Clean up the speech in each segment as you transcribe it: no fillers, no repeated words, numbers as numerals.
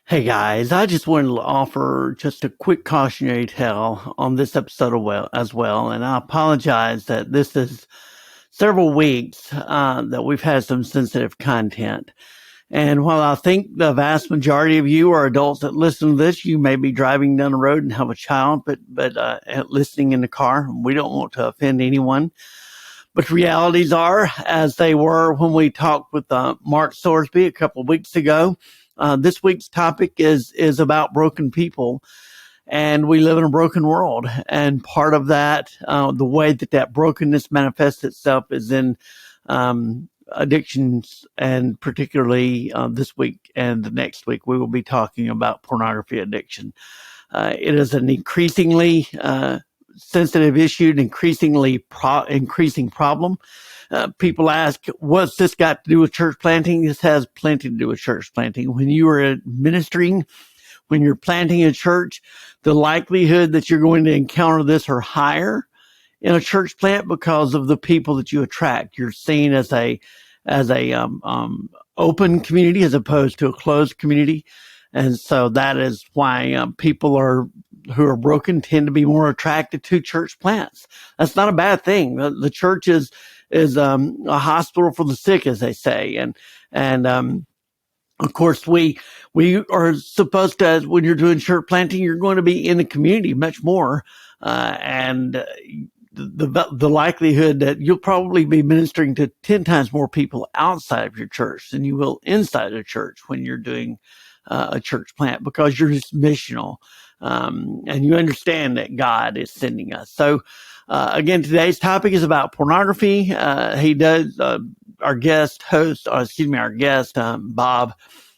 Hey guys, I just wanted to offer just a quick cautionary tale on this episode as well. And I apologize that this is several weeks that we've had some sensitive content. And while I think the vast majority of you are adults that listen to this, you may be driving down the road and have a child, but listening in the car. We don't want to offend anyone. But realities are as they were when we talked with Mark Sorsby a couple of weeks ago. This week's topic is about broken people, and we live in a broken world. And part of that, the way that brokenness manifests itself is in addictions, and particularly this week and the next week, we will be talking about pornography addiction. It is an increasingly sensitive issue, an increasing problem. People ask, what's this got to do with church planting? This has plenty to do with church planting. When you are ministering, when you're planting a church, the likelihood that you're going to encounter this are higher in a church plant because of the people that you attract. You're seen as a open community as opposed to a closed community. And so that is why people who are broken tend to be more attracted to church plants. That's not a bad thing. The church is a hospital for the sick, as they say. And of course, we are supposed to, when you're doing church planting, you're going to be in the community much more. And the likelihood that you'll probably be ministering to 10 times more people outside of your church than you will inside a church when you're doing a church plant, because you're just missional. And you understand that God is sending us. So, again, today's topic is about pornography. Our guest, Bob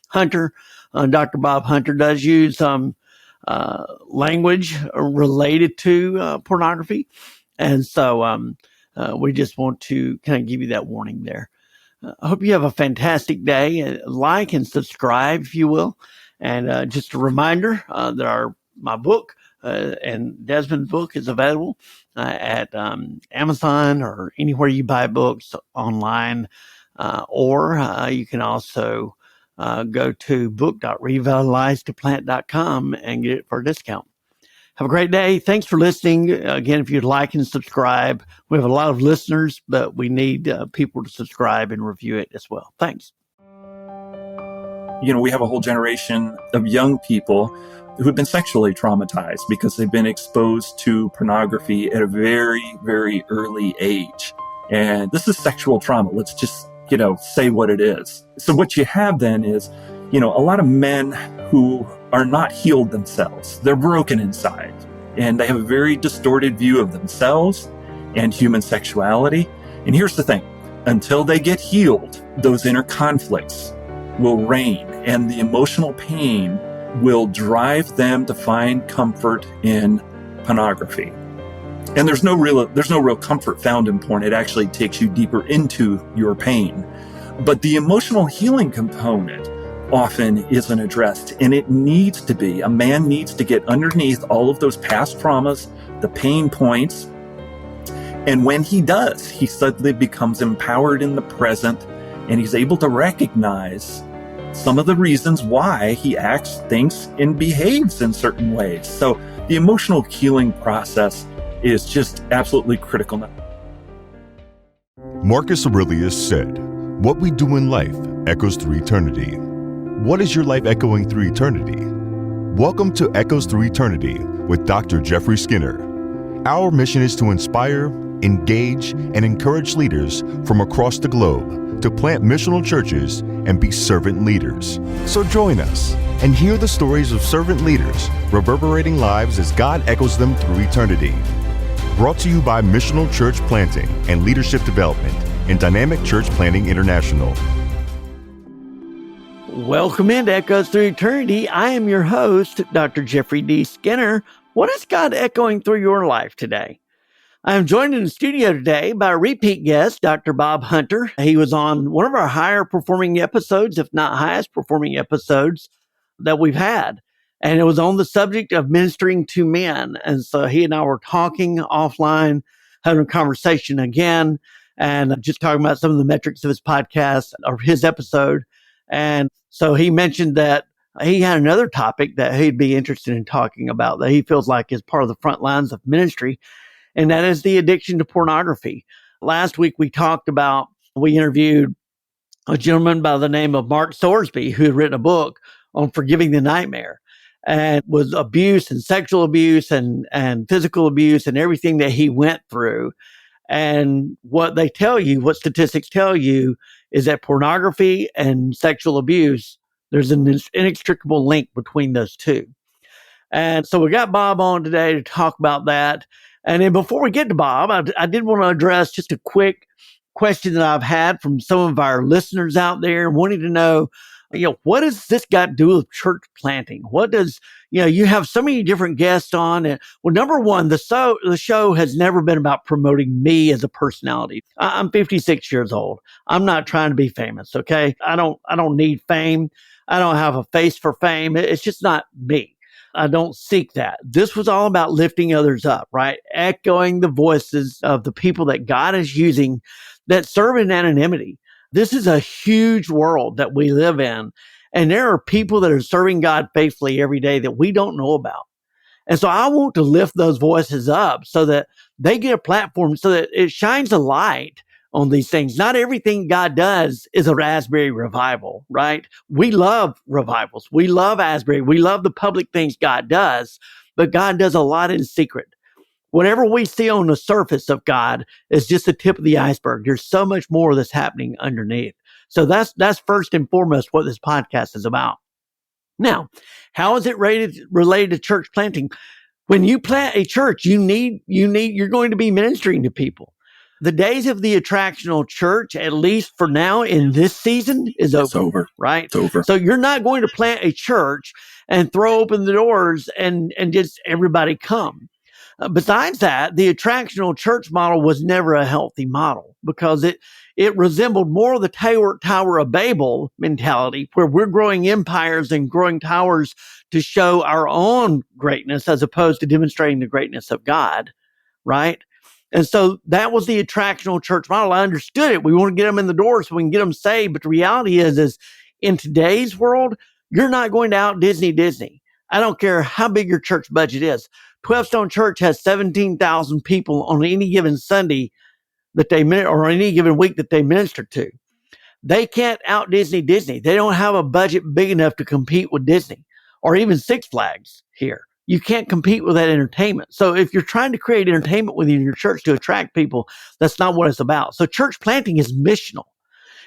Hunter, Dr. Bob Hunter does use language related to pornography. And so we just want to kind of give you that warning there. I hope you have a fantastic day. Like and subscribe, if you will. And just a reminder that my book and Desmond's book is available at Amazon or anywhere you buy books online. Or you can also go to book.revitalizingtoplant.com and get it for a discount. Have a great day. Thanks for listening. Again, if you'd like and subscribe, we have a lot of listeners, but we need people to subscribe and review it as well. Thanks. We have a whole generation of young people who've been sexually traumatized because they've been exposed to pornography at a very, very early age. And this is sexual trauma. Let's just, say what it is. So what you have then is, a lot of men who are not healed themselves. They're broken inside, and they have a very distorted view of themselves and human sexuality. And here's the thing, until they get healed, those inner conflicts will reign, and the emotional pain will drive them to find comfort in pornography. And there's no real comfort found in porn. It actually takes you deeper into your pain. But the emotional healing component often isn't addressed, and it needs to be. A man needs to get underneath all of those past traumas, the pain points. And when he does, he suddenly becomes empowered in the present, and he's able to recognize some of the reasons why he acts, thinks, and behaves in certain ways. So the emotional healing process is just absolutely critical. Marcus Aurelius said, "What we do in life echoes through eternity." What is your life echoing through eternity? Welcome to Echoes Through Eternity with Dr. Jeffrey Skinner. Our mission is to inspire, engage, and encourage leaders from across the globe to plant missional churches and be servant leaders. So join us and hear the stories of servant leaders reverberating lives as God echoes them through eternity. Brought to you by Missional Church Planting and Leadership Development and Dynamic Church Planting International. Welcome into Echoes Through Eternity. I am your host, Dr. Jeffrey D. Skinner. What is God echoing through your life today? I am joined in the studio today by a repeat guest, Dr. Bob Hunter. He was on one of our higher performing episodes, if not highest performing episodes that we've had. And it was on the subject of ministering to men. And so he and I were talking offline, having a conversation again, and just talking about some of the metrics of his podcast or his episode. And so he mentioned that He had another topic that he'd be interested in talking about that he feels like is part of the front lines of ministry, and that is the addiction to pornography. Last week, we interviewed a gentleman by the name of Mark Thorsby, who had written a book on forgiving the nightmare, and was abuse and sexual abuse and physical abuse and everything that he went through. And what what statistics tell you is that pornography and sexual abuse, there's an inextricable link between those two. And so we got Bob on today to talk about that. And then before we get to Bob, I did want to address just a quick question that I've had from some of our listeners out there wanting to know, what does this got to do with church planting? What does, you have so many different guests on. And well, number one, the show has never been about promoting me as a personality. I'm 56 years old. I'm not trying to be famous. Okay. I don't need fame. I don't have a face for fame. It's just not me. I don't seek that. This was all about lifting others up, right? Echoing the voices of the people that God is using that serve in anonymity. This is a huge world that we live in. And there are people that are serving God faithfully every day that we don't know about. And so I want to lift those voices up so that they get a platform, so that it shines a light on these things. Not everything God does is a Asbury revival, right? We love revivals. We love Asbury. We love the public things God does, but God does a lot in secret. Whatever we see on the surface of God is just the tip of the iceberg. There's so much more that's happening underneath. So that's first and foremost what this podcast is about. Now, how is it related to church planting? When you plant a church, you're going to be ministering to people. The days of the attractional church, at least for now in this season, is over. It's over. Right? It's over. So you're not going to plant a church and throw open the doors and just everybody come. Besides that, the attractional church model was never a healthy model because it resembled more of the Tower of Babel mentality, where we're growing empires and growing towers to show our own greatness as opposed to demonstrating the greatness of God, right? And so that was the attractional church model. I understood it. We want to get them in the door so we can get them saved. But the reality is in today's world, you're not going to out Disney. I don't care how big your church budget is. 12 Stone Church has 17,000 people on any given Sunday or any given week that they minister to. They can't out Disney. They don't have a budget big enough to compete with Disney or even Six Flags here. You can't compete with that entertainment. So if you're trying to create entertainment within your church to attract people, that's not what it's about. So church planting is missional.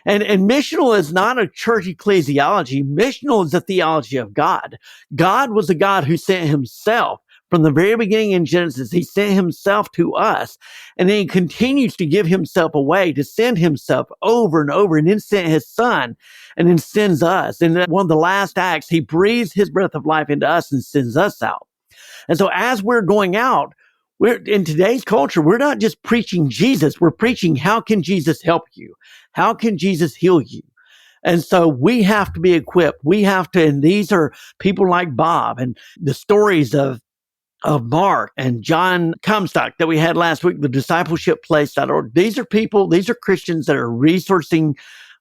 And missional is not a church ecclesiology. Missional is the theology of God. God was a God who sent himself. From the very beginning in Genesis, he sent himself to us, and then he continues to give himself away, to send himself over and over, and then sent his son, and then sends us. And one of the last acts, he breathes his breath of life into us and sends us out. And so as we're going out, in today's culture, we're not just preaching Jesus, we're preaching, how can Jesus help you? How can Jesus heal you? And so we have to be equipped. And these are people like Bob and the stories of Mark and John Comstock that we had last week, the discipleshipplace.org. These are Christians that are resourcing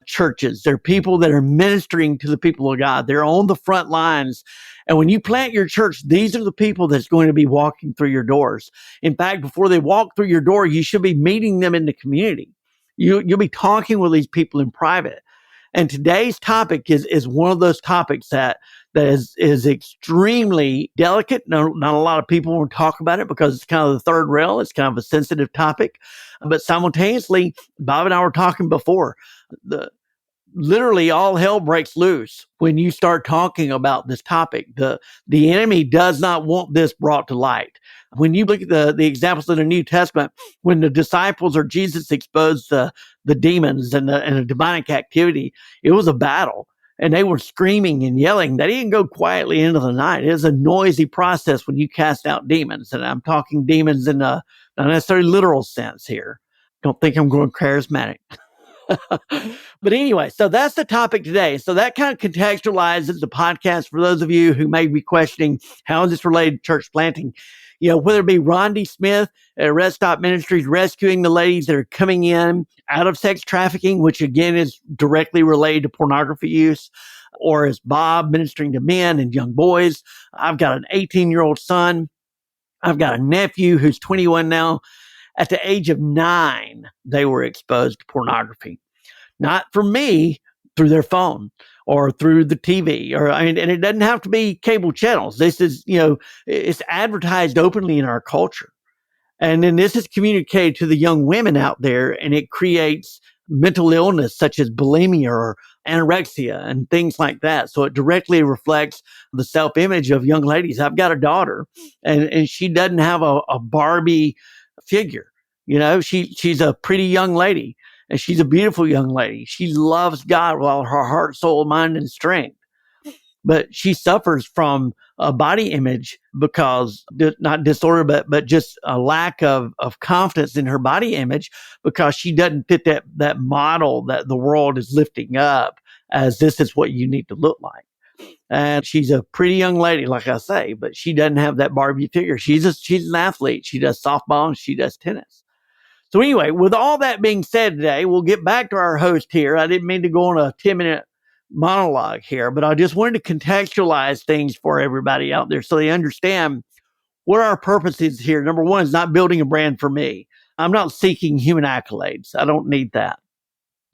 churches. They're people that are ministering to the people of God. They're on the front lines. And when you plant your church, these are the people that's going to be walking through your doors. In fact, before they walk through your door, you should be meeting them in the community. You'll be talking with these people in private. And today's topic is one of those topics that is extremely delicate. Not a lot of people want to talk about it because it's kind of the third rail. It's kind of a sensitive topic. But simultaneously, Bob and I were talking before, literally all hell breaks loose when you start talking about this topic. The enemy does not want this brought to light. When you look at the examples in the New Testament, when the disciples or Jesus exposed the demons and the demonic activity, it was a battle. And they were screaming and yelling. They didn't go quietly into the night. It is a noisy process when you cast out demons. And I'm talking demons in a not necessarily literal sense here. Don't think I'm going charismatic. But anyway, so that's the topic today. So that kind of contextualizes the podcast for those of you who may be questioning, how is this related to church planting? Whether it be Rondi Smith at Red Stop Ministries rescuing the ladies that are coming in out of sex trafficking, which again is directly related to pornography use, or as Bob ministering to men and young boys. I've got an 18-year-old son. I've got a nephew who's 21 now. At the age of 9, they were exposed to pornography. Not from me, through their phone or through the TV, and it doesn't have to be cable channels. This is, it's advertised openly in our culture. And then this is communicated to the young women out there, and it creates mental illness such as bulimia or anorexia and things like that. So it directly reflects the self-image of young ladies. I've got a daughter, and she doesn't have a Barbie figure. She's a pretty young lady, and she's a beautiful young lady. She loves God with all her heart, soul, mind, and strength. But she suffers from a body image because not disorder, but just a lack of confidence in her body image, because she doesn't fit that model that the world is lifting up as this is what you need to look like. And she's a pretty young lady, like I say, but she doesn't have that Barbie figure. She's an athlete. She does softball and she does tennis. So anyway, with all that being said today, we'll get back to our host here. I didn't mean to go on a 10-minute monologue here, but I just wanted to contextualize things for everybody out there so they understand what our purpose is here. Number one is not building a brand for me. I'm not seeking human accolades. I don't need that.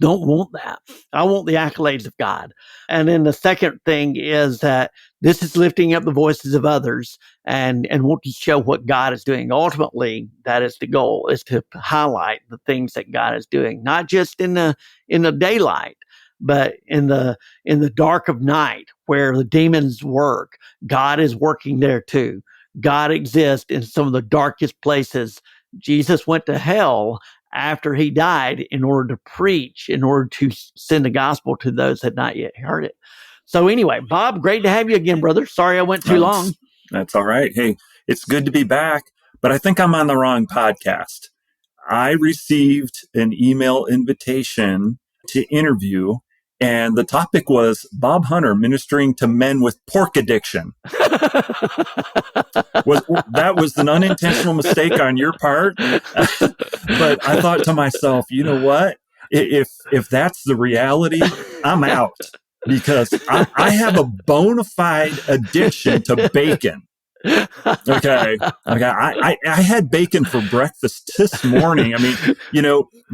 Don't want that. I want the accolades of God. And then the second thing is that this is lifting up the voices of others and want to show what God is doing. Ultimately, that is the goal, is to highlight the things that God is doing, not just in the daylight, but in the dark of night where the demons work. God is working there too. God exists in some of the darkest places. Jesus went to hell after he died in order to preach, in order to send the gospel to those that had not yet heard it. So anyway, Bob, great to have you again, brother. Sorry I went too long. That's all right. Hey, it's good to be back, but I think I'm on the wrong podcast. I received an email invitation to interview, and the topic was Bob Hunter ministering to men with pork addiction. That was an unintentional mistake on your part. But I thought to myself, you know what? If that's the reality, I'm out, because I have a bona fide addiction to bacon. Okay. I had bacon for breakfast this morning. I mean,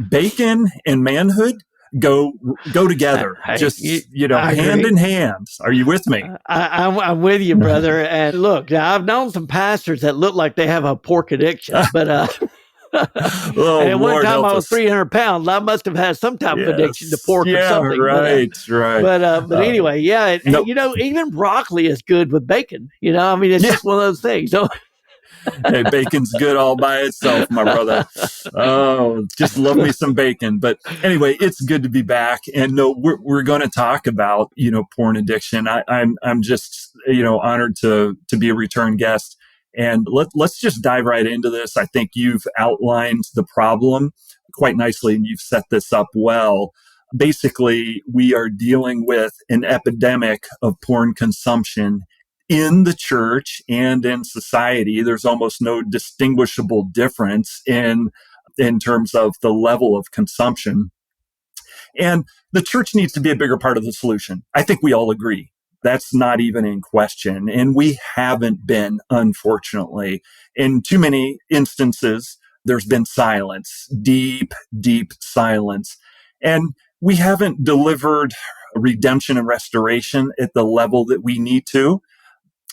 bacon and manhood go together. Just, hand in hand. Are you with me? I'm with you, brother. And look, now I've known some pastors that look like they have a pork addiction, but and at one time I was 300 pounds. I must have had some type of addiction to pork or something. Right. But anyway, even broccoli is good with bacon. It's just one of those things. So. Hey, bacon's good all by itself, my brother. Oh, just love me some bacon. But anyway, it's good to be back. And no, we're going to talk about, porn addiction. I'm just, honored to be a return guest. And let's just dive right into this. I think you've outlined the problem quite nicely, and you've set this up well. Basically, we are dealing with an epidemic of porn consumption in the church and in society. There's almost no distinguishable difference in terms of the level of consumption. And the church needs to be a bigger part of the solution. I think we all agree. That's not even in question. And we haven't been, unfortunately. In too many instances, there's been silence, deep, deep silence. And we haven't delivered redemption and restoration at the level that we need to.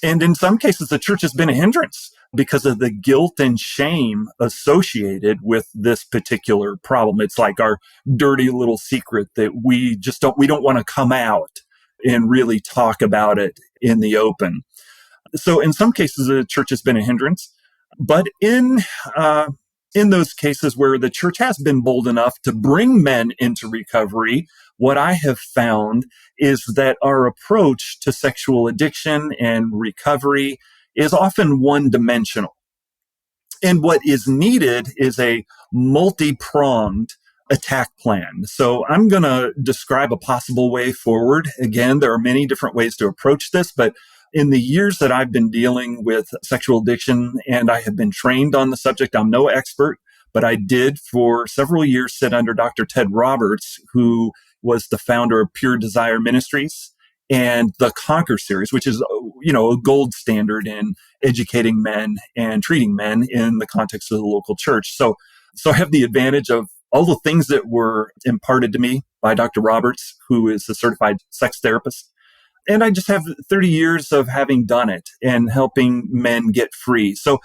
And in some cases, the church has been a hindrance because of the guilt and shame associated with this particular problem. It's like our dirty little secret that we don't want to come out and really talk about it in the open. So in some cases, the church has been a hindrance, but in those cases where the church has been bold enough to bring men into recovery, what I have found is that our approach to sexual addiction and recovery is often one-dimensional. And what is needed is a multi-pronged attack plan. So I'm going to describe a possible way forward. Again, there are many different ways to approach this, but in the years that I've been dealing with sexual addiction and I have been trained on the subject, I'm no expert, but I did for several years sit under Dr. Ted Roberts, who was the founder of Pure Desire Ministries. and the Conquer series, which is, a gold standard in educating men and treating men in the context of the local church. So I have the advantage of all the things that were imparted to me by Dr. Roberts, who is a certified sex therapist. And I just have 30 years of having done it and helping men get free. So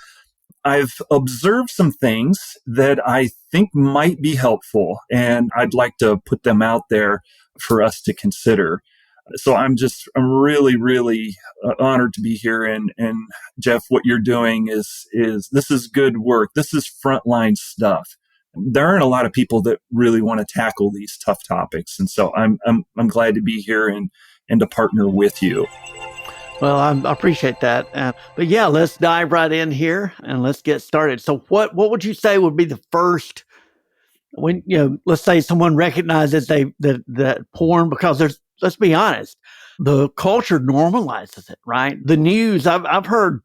I've observed some things that I think might be helpful, and I'd like to put them out there for us to consider. So I'm really, really honored to be here. And Jeff, what you're doing is this is good work. This is frontline stuff. There aren't a lot of people that really want to tackle these tough topics. And so I'm glad to be here and to partner with you. Well, I appreciate that. But yeah, let's dive right in here and let's get started. So what would you say would be the first, when, let's say someone recognizes that porn, because let's be honest, the culture normalizes it, right? The news, I've heard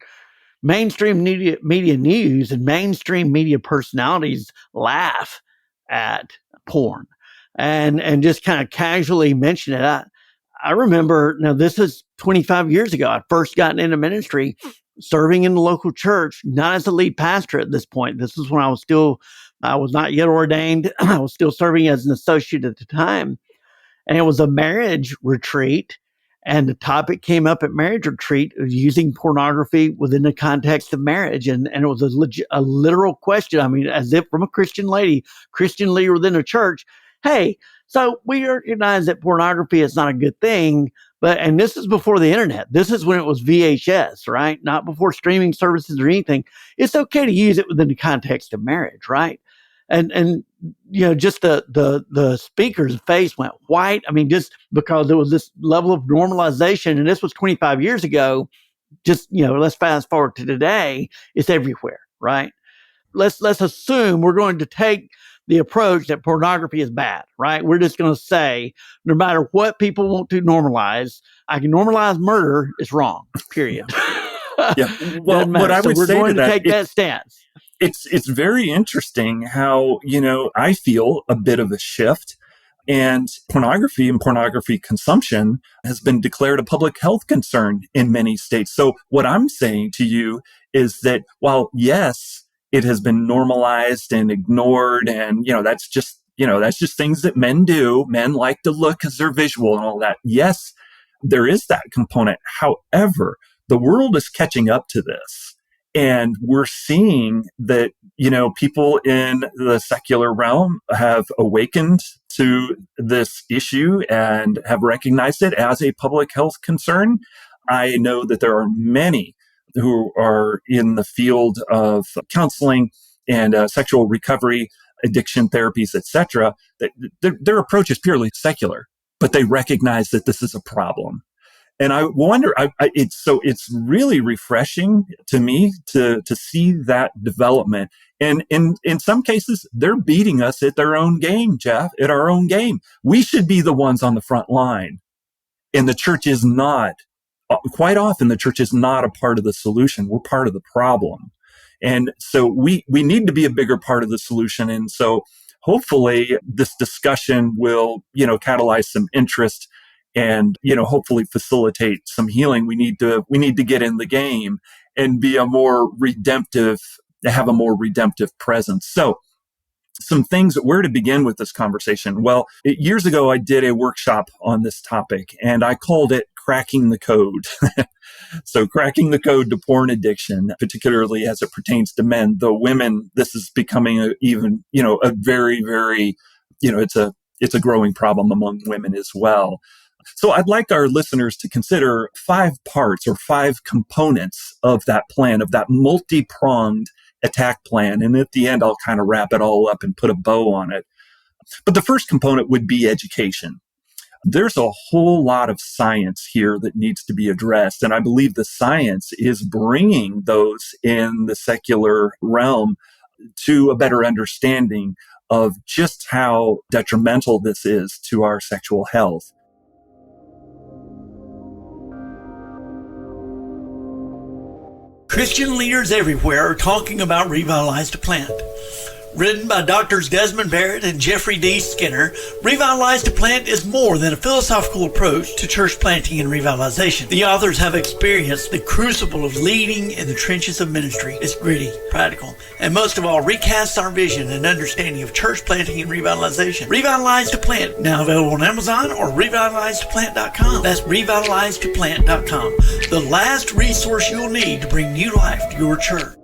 mainstream media news and mainstream media personalities laugh at porn and just kind of casually mention it. I remember, now this is 25 years ago, I first gotten into ministry, serving in the local church, not as a lead pastor at this point. This is when I was not yet ordained. I was still serving as an associate at the time. And it was a marriage retreat. And the topic came up at marriage retreat of using pornography within the context of marriage. And it was a literal question. I mean, as if from a Christian leader within a church. Hey, so we recognize that pornography is not a good thing, and this is before the internet. This is when it was VHS, right? Not before streaming services or anything. It's okay to use it within the context of marriage, right? And just the speaker's face went white. I mean, just because there was this level of normalization, and this was 25 years ago. Just let's fast forward to today. It's everywhere, right? Let's assume we're going to take the approach that pornography is bad, right? We're just going to say, no matter what people want to normalize, I can normalize murder. It's wrong. Period. Yeah. Well, what I would we're say going to to take that stance. It's very interesting how, I feel a bit of a shift, and pornography consumption has been declared a public health concern in many states. So what I'm saying to you is that while, yes, it has been normalized and ignored, and, that's just things that men do. Men like to look because they're visual and all that. Yes, there is that component. However, the world is catching up to this. And we're seeing that, people in the secular realm have awakened to this issue and have recognized it as a public health concern. I know that there are many who are in the field of counseling and sexual recovery, addiction therapies, etc. That their approach is purely secular, but they recognize that this is a problem. And I wonder, it's really refreshing to me to see that development. And in some cases, they're beating us at their own game, Jeff, at our own game. We should be the ones on the front line. And the church is not. Quite often, the church is not a part of the solution. We're part of the problem. And so we need to be a bigger part of the solution. And so hopefully this discussion will, catalyze some interest and, hopefully facilitate some healing. We need to get in the game and have a more redemptive presence. So some things, where to begin with this conversation? Well, years ago, I did a workshop on this topic, and I called it Cracking the Code. So cracking the code to porn addiction, particularly as it pertains to men. Though women, this is becoming a very, very, it's a growing problem among women as well. So I'd like our listeners to consider 5 parts or 5 components of that plan, of that multi-pronged attack plan. And at the end, I'll kind of wrap it all up and put a bow on it. But the first component would be education. There's a whole lot of science here that needs to be addressed. And I believe the science is bringing those in the secular realm to a better understanding of just how detrimental this is to our sexual health. Christian leaders everywhere are talking about Revitalize the Plant. Written by Drs. Desmond Barrett and Jeffrey D. Skinner, Revitalize to Plant is more than a philosophical approach to church planting and revitalization. The authors have experienced the crucible of leading in the trenches of ministry. It's gritty, practical, and most of all, recasts our vision and understanding of church planting and revitalization. Revitalize to Plant, now available on Amazon or revitalizetoplant.com. That's revitalizetoplant.com, the last resource you'll need to bring new life to your church.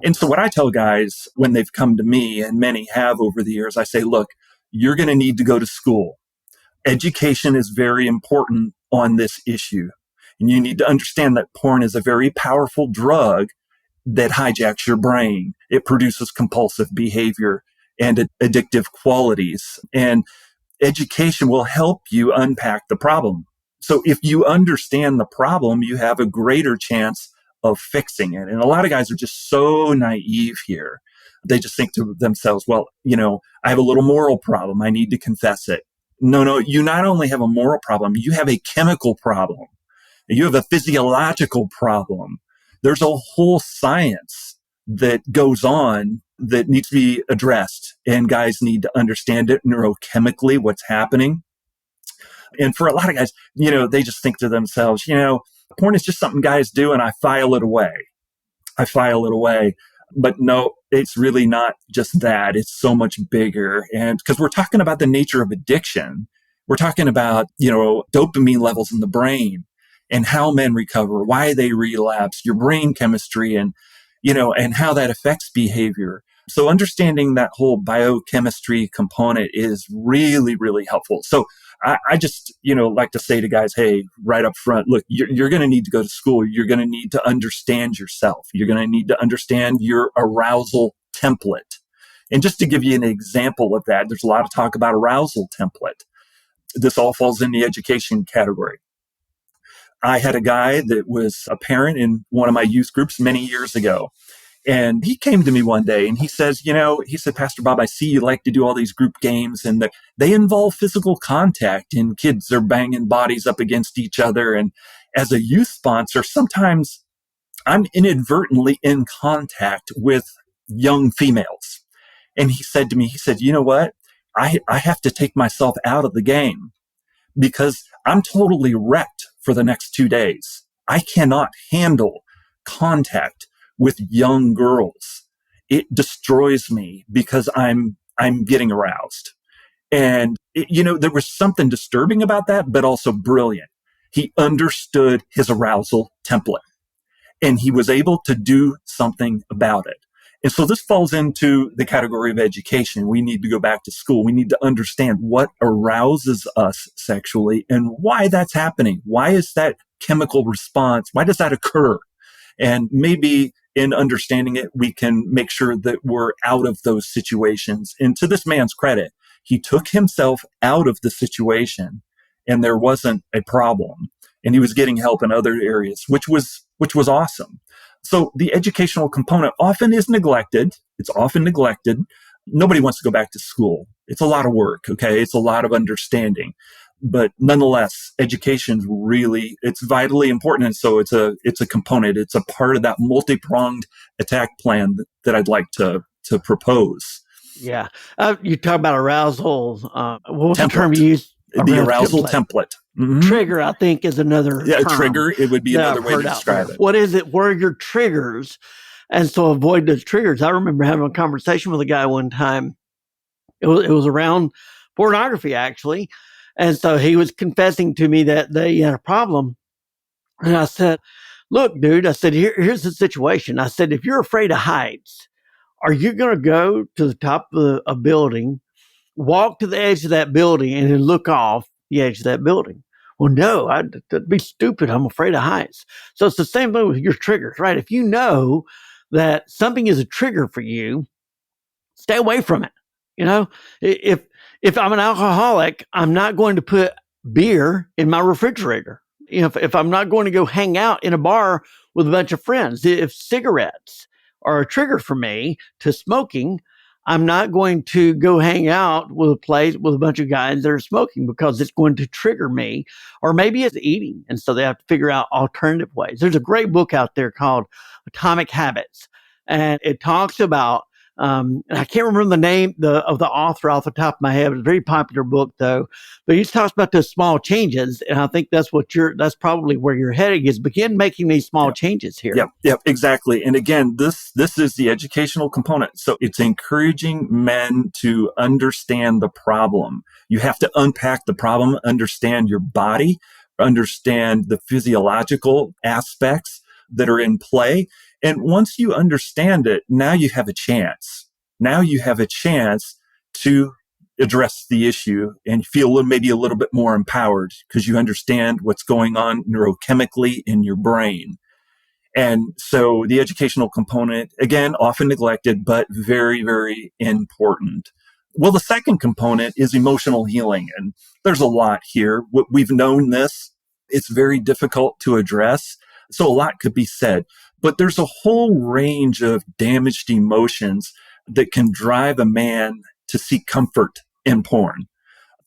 And so what I tell guys when they've come to me, and many have over the years, I say, look, you're going to need to go to school. Education is very important on this issue. And you need to understand that porn is a very powerful drug that hijacks your brain. It produces compulsive behavior and addictive qualities. And education will help you unpack the problem. So if you understand the problem, you have a greater chance of fixing it. And a lot of guys are just so naive here. They just think to themselves, well, I have a little moral problem. I need to confess it. No, you not only have a moral problem, you have a chemical problem. You have a physiological problem. There's a whole science that goes on that needs to be addressed. And guys need to understand it neurochemically, what's happening. And for a lot of guys, they just think to themselves, porn is just something guys do and I file it away. But no, it's really not just that. It's so much bigger. And because we're talking about the nature of addiction, we're talking about, dopamine levels in the brain and how men recover, why they relapse, your brain chemistry and how that affects behavior. So understanding that whole biochemistry component is really, really helpful. So I just, like to say to guys, hey, right up front, look, you're going to need to go to school. You're going to need to understand yourself. You're going to need to understand your arousal template. And just to give you an example of that, there's a lot of talk about arousal template. This all falls in the education category. I had a guy that was a parent in one of my youth groups many years ago. And he came to me one day and he says, Pastor Bob, I see you like to do all these group games and that they involve physical contact and kids are banging bodies up against each other. And as a youth sponsor, sometimes I'm inadvertently in contact with young females. And he said to me, you know what? I have to take myself out of the game because I'm totally wrecked for the next 2 days. I cannot handle contact with young girls. It destroys me because I'm getting aroused. And there was something disturbing about that, but also brilliant. He understood his arousal template and he was able to do something about it. And so this falls into the category of education. We need to go back to school. We need to understand what arouses us sexually and why that's happening. Why is that chemical response? Why does that occur? And maybe in understanding it, we can make sure that we're out of those situations. And to this man's credit, he took himself out of the situation and there wasn't a problem. And he was getting help in other areas, which was awesome. So the educational component often is neglected. It's often neglected. Nobody wants to go back to school. It's a lot of work. Okay. It's a lot of understanding. But nonetheless, education it's vitally important. And so it's a component. It's a part of that multi-pronged attack plan that I'd like to propose. Yeah. You talk about arousal. What was the term you used? The arousal template. Mm-hmm. Trigger, I think, is another term. Trigger, it would be another way to describe it. What is it? What are your triggers? And so avoid those triggers. I remember having a conversation with a guy one time. It was around pornography, actually. And so he was confessing to me that they had a problem. And I said, look, dude, I said, here's the situation. I said, if you're afraid of heights, are you going to go to the top of a building, walk to the edge of that building, and then look off the edge of that building? Well, no, that'd be stupid. I'm afraid of heights. So it's the same thing with your triggers, right? If you know that something is a trigger for you, stay away from it. If I'm an alcoholic, I'm not going to put beer in my refrigerator. If I'm not going to go hang out in a bar with a bunch of friends, if cigarettes are a trigger for me to smoking, I'm not going to go hang out with a place with a bunch of guys that are smoking because it's going to trigger me. Or maybe it's eating. And so they have to figure out alternative ways. There's a great book out there called Atomic Habits. And it talks about, and I can't remember the name of the author off the top of my head. It's a very popular book, though. But he talks about those small changes, and I think that's probably where you're heading is begin making these small changes here. Yep, exactly. And again, this is the educational component. So it's encouraging men to understand the problem. You have to unpack the problem, understand your body, understand the physiological aspects that are in play. And once you understand it, now you have a chance. Now you have a chance to address the issue and feel maybe a little bit more empowered because you understand what's going on neurochemically in your brain. And so the educational component, again, often neglected, but very, very important. Well, the second component is emotional healing. And there's a lot here. We've known this. It's very difficult to address. So a lot could be said, but there's a whole range of damaged emotions that can drive a man to seek comfort in porn.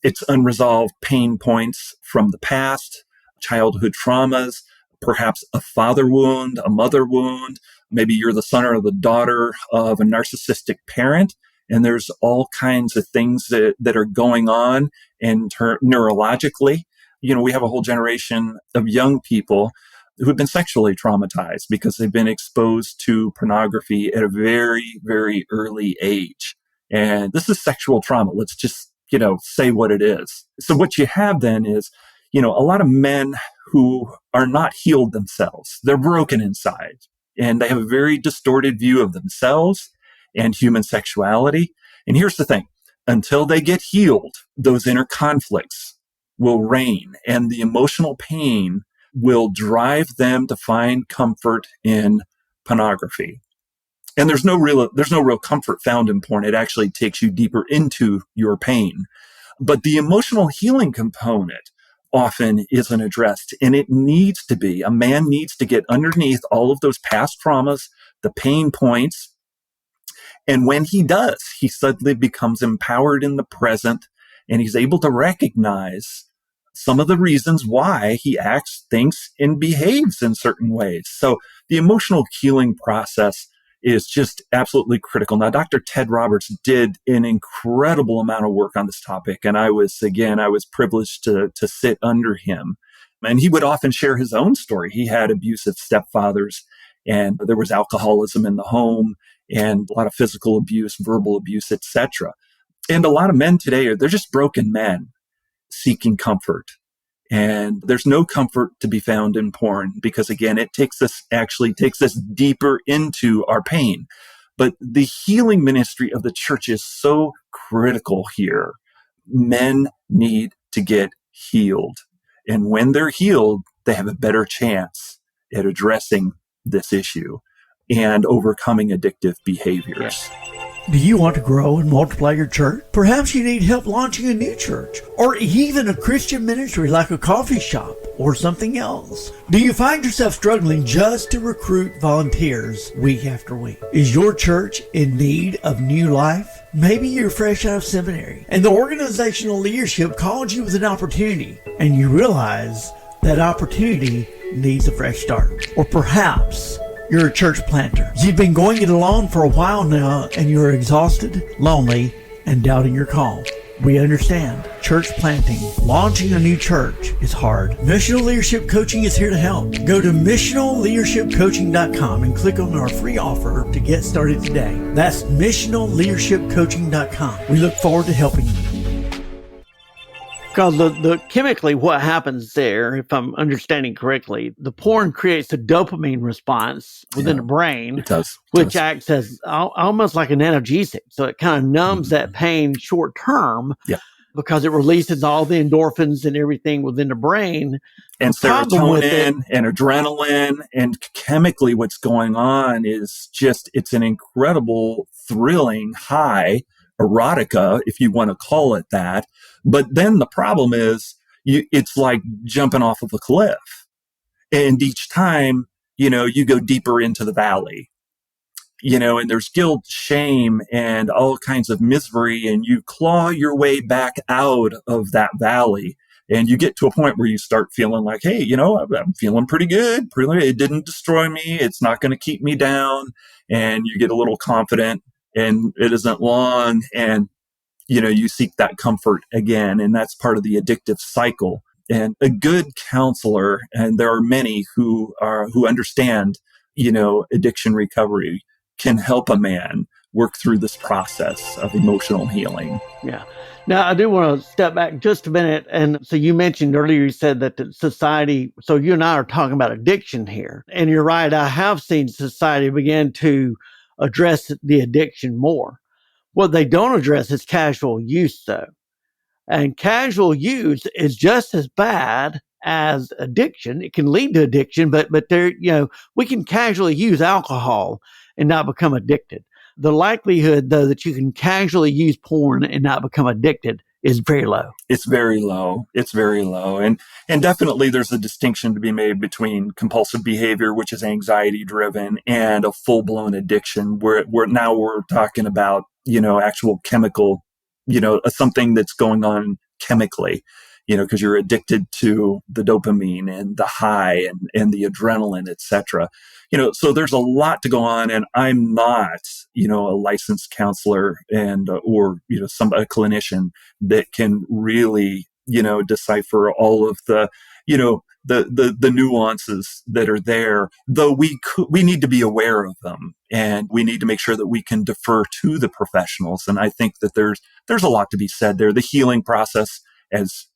It's unresolved pain points from the past, childhood traumas, perhaps a father wound, a mother wound. Maybe you're the son or the daughter of a narcissistic parent. And there's all kinds of things that are going on neurologically. We have a whole generation of young people who've been sexually traumatized because they've been exposed to pornography at a very, very early age. And this is sexual trauma. Let's just, say what it is. So what you have then is, a lot of men who are not healed themselves. They're broken inside and they have a very distorted view of themselves and human sexuality. And here's the thing, until they get healed, those inner conflicts will reign and the emotional pain will drive them to find comfort in pornography. And there's no real comfort found in porn. It actually takes you deeper into your pain. But the emotional healing component often isn't addressed, and it needs to be. A man needs to get underneath all of those past traumas, the pain points. And when he does, he suddenly becomes empowered in the present, and he's able to recognize some of the reasons why he acts, thinks, and behaves in certain ways. So the emotional healing process is just absolutely critical. Now, Dr. Ted Roberts did an incredible amount of work on this topic. And I was privileged to sit under him. And he would often share his own story. He had abusive stepfathers and there was alcoholism in the home and a lot of physical abuse, verbal abuse, etc. And a lot of men today they're just broken men seeking comfort. And there's no comfort to be found in porn because, again, it takes us deeper into our pain. But the healing ministry of the church is so critical here. Men need to get healed. And when they're healed, they have a better chance at addressing this issue and overcoming addictive behaviors. Yeah. Do you want to grow and multiply your church? Perhaps you need help launching a new church or even a Christian ministry like a coffee shop or something else. Do you find yourself struggling just to recruit volunteers week after week? Is your church in need of new life? Maybe you're fresh out of seminary and the organizational leadership called you with an opportunity and you realize that opportunity needs a fresh start. Or perhaps you're a church planter. You've been going it alone for a while now and you're exhausted, lonely, and doubting your call. We understand. Church planting, launching a new church is hard. Missional Leadership Coaching is here to help. Go to missionalleadershipcoaching.com and click on our free offer to get started today. That's missionalleadershipcoaching.com. We look forward to helping you. Because the chemically what happens there, if I'm understanding correctly, the porn creates a dopamine response within the brain. It does. Which acts as almost like an analgesic. So it kind of numbs that pain short term because it releases all the endorphins and everything within the brain. And serotonin and adrenaline. And chemically what's going on is it's an incredible, thrilling high, erotica, if you want to call it that. But then the problem is it's like jumping off of a cliff. And each time, you go deeper into the valley. and there's guilt, shame, and all kinds of misery, and you claw your way back out of that valley. And you get to a point where you start feeling like, hey, I'm feeling pretty good. It didn't destroy me. It's not going to keep me down. And you get a little confident, and it isn't long. And, you seek that comfort again. And that's part of the addictive cycle. And a good counselor, and there are many who understand, addiction recovery, can help a man work through this process of emotional healing. Yeah. Now, I do want to step back just a minute. And so you mentioned earlier, you said that the society, so you and I are talking about addiction here. And you're right. I have seen society begin to address the addiction more. What they don't address is casual use, though. And casual use is just as bad as addiction. It can lead to addiction, but there, we can casually use alcohol and not become addicted. The likelihood, though, that you can casually use porn and not become addicted is very low. It's very low. It's very low. And definitely there's a distinction to be made between compulsive behavior, which is anxiety driven, and a full blown addiction where now we're talking about, actual chemical, something that's going on chemically, because you're addicted to the dopamine and the high and the adrenaline, etc. So there's a lot to go on, and I'm not, a licensed counselor or, a clinician that can really, decipher all of the, the nuances that are there, though we need to be aware of them, and we need to make sure that we can defer to the professionals. And I think that there's a lot to be said there. The healing process, as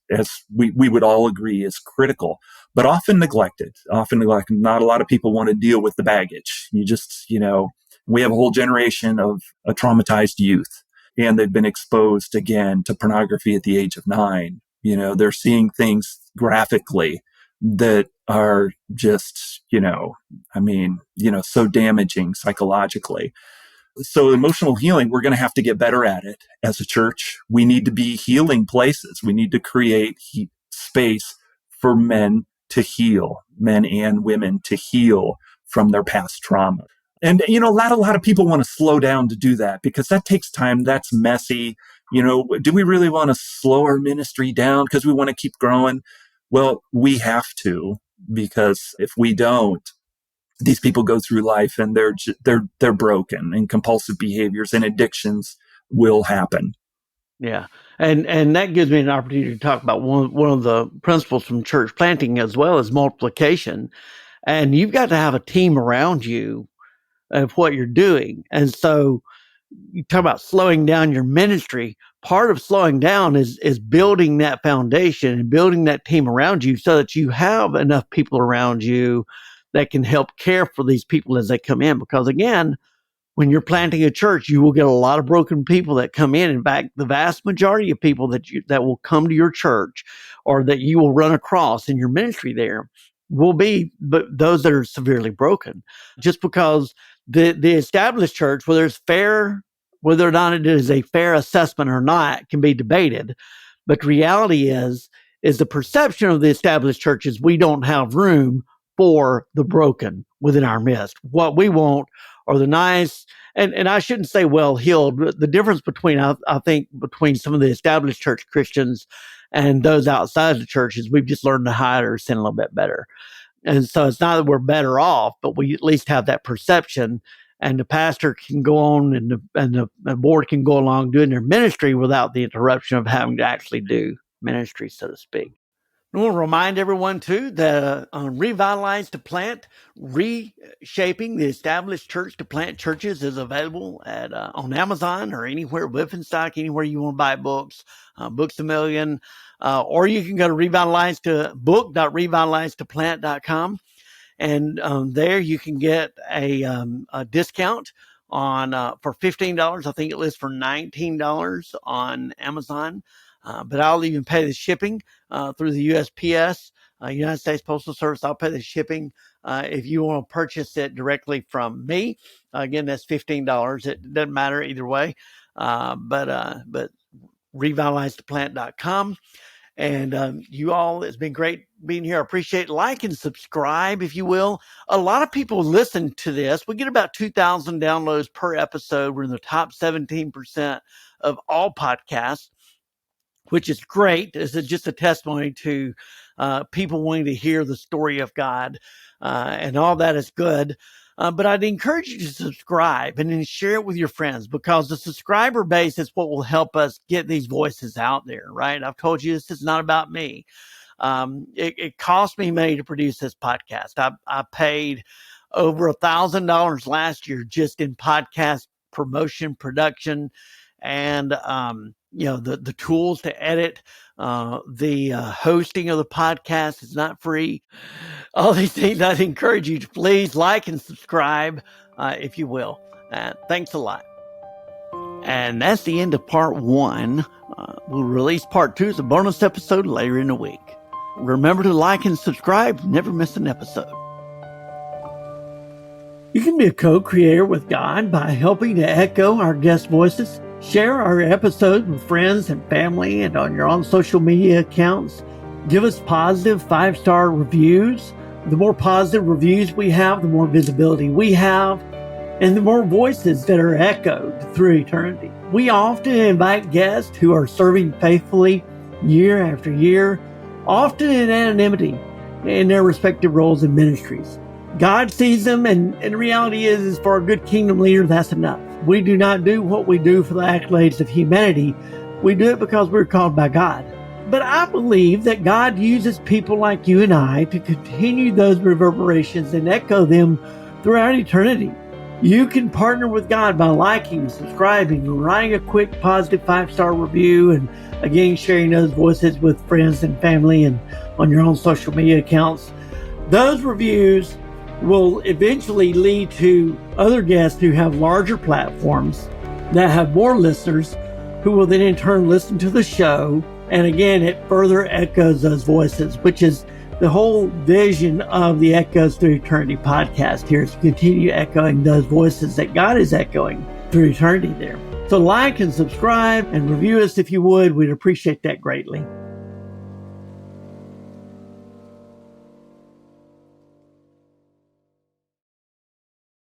we would all agree, is critical, but often neglected. Not a lot of people want to deal with the baggage. We have a whole generation of a traumatized youth, and they've been exposed again to pornography at the age of 9. They're seeing things graphically that are just, so damaging psychologically. So emotional healing, we're going to have to get better at it as a church. We need to be healing places. We need to create space for men to heal, men and women to heal from their past trauma. And, a lot of people want to slow down to do that because that takes time. That's messy. Do we really want to slow our ministry down because we want to keep growing? Well, we have to, because if we don't, these people go through life and they're broken, and compulsive behaviors and addictions will happen. Yeah. And that gives me an opportunity to talk about one of the principles from church planting, as well as multiplication. And you've got to have a team around you of what you're doing. And so you talk about slowing down your ministry. Part of slowing down is building that foundation and building that team around you so that you have enough people around you that can help care for these people as they come in. Because again, when you're planting a church, you will get a lot of broken people that come in. In fact, the vast majority of people that will come to your church or that you will run across in your ministry there will be but those that are severely broken. Just because the established church, whether or not it is a fair assessment or not, can be debated. But the reality is the perception of the established church is we don't have room for the broken within our midst. What we want are the nice, and I shouldn't say well-heeled, but the difference between, I think, between some of the established church Christians and those outside the church is we've just learned to hide our sin a little bit better. And so it's not that we're better off, but we at least have that perception, and the pastor can go on and the board can go along doing their ministry without the interruption of having to actually do ministry, so to speak. I want to remind everyone, too, that Revitalize to Plant, reshaping the established church to plant churches, is available on Amazon or anywhere, Wolfenstock, anywhere you want to buy books, Books A Million, or you can go to book.revitalizetoplant.com. And there you can get a discount on for $15. I think it lists for $19 on Amazon. But I'll even pay the shipping through the USPS, United States Postal Service. I'll pay the shipping if you want to purchase it directly from me. Again, that's $15. It doesn't matter either way. But revitalizetoplant.com. And you all, it's been great being here. I appreciate it. Like and subscribe, if you will. A lot of people listen to this. We get about 2,000 downloads per episode. We're in the top 17% of all podcasts, which is great. This is just a testimony to people wanting to hear the story of God, and all that is good. But I'd encourage you to subscribe and then share it with your friends, because the subscriber base is what will help us get these voices out there, right? I've told you this is not about me. It cost me money to produce this podcast. I paid over $1,000 last year just in podcast promotion, production, and the tools to edit. The hosting of the podcast is not free. All these things, I'd encourage you to please like and subscribe, if you will. Thanks a lot. And that's the end of part 1. We'll release part 2 as a bonus episode later in the week. Remember to like and subscribe. Never miss an episode. You can be a co-creator with God by helping to echo our guest voices. Share our episodes with friends and family and on your own social media accounts. Give us positive 5-star reviews. The more positive reviews we have, the more visibility we have, and the more voices that are echoed through eternity. We often invite guests who are serving faithfully year after year, often in anonymity in their respective roles in ministries. God sees them, and the reality is for a good kingdom leader, that's enough. We do not do what we do for the accolades of humanity. We do it because we're called by God. But I believe that God uses people like you and I to continue those reverberations and echo them throughout eternity. You can partner with God by liking, subscribing, writing a quick positive 5-star review, and again, sharing those voices with friends and family and on your own social media accounts. Those reviews will eventually lead to other guests who have larger platforms that have more listeners, who will then in turn listen to the show. And again, it further echoes those voices, which is the whole vision of the Echoes Through Eternity podcast here, is to continue echoing those voices that God is echoing through eternity there. So like and subscribe and review us if you would. We'd appreciate that greatly.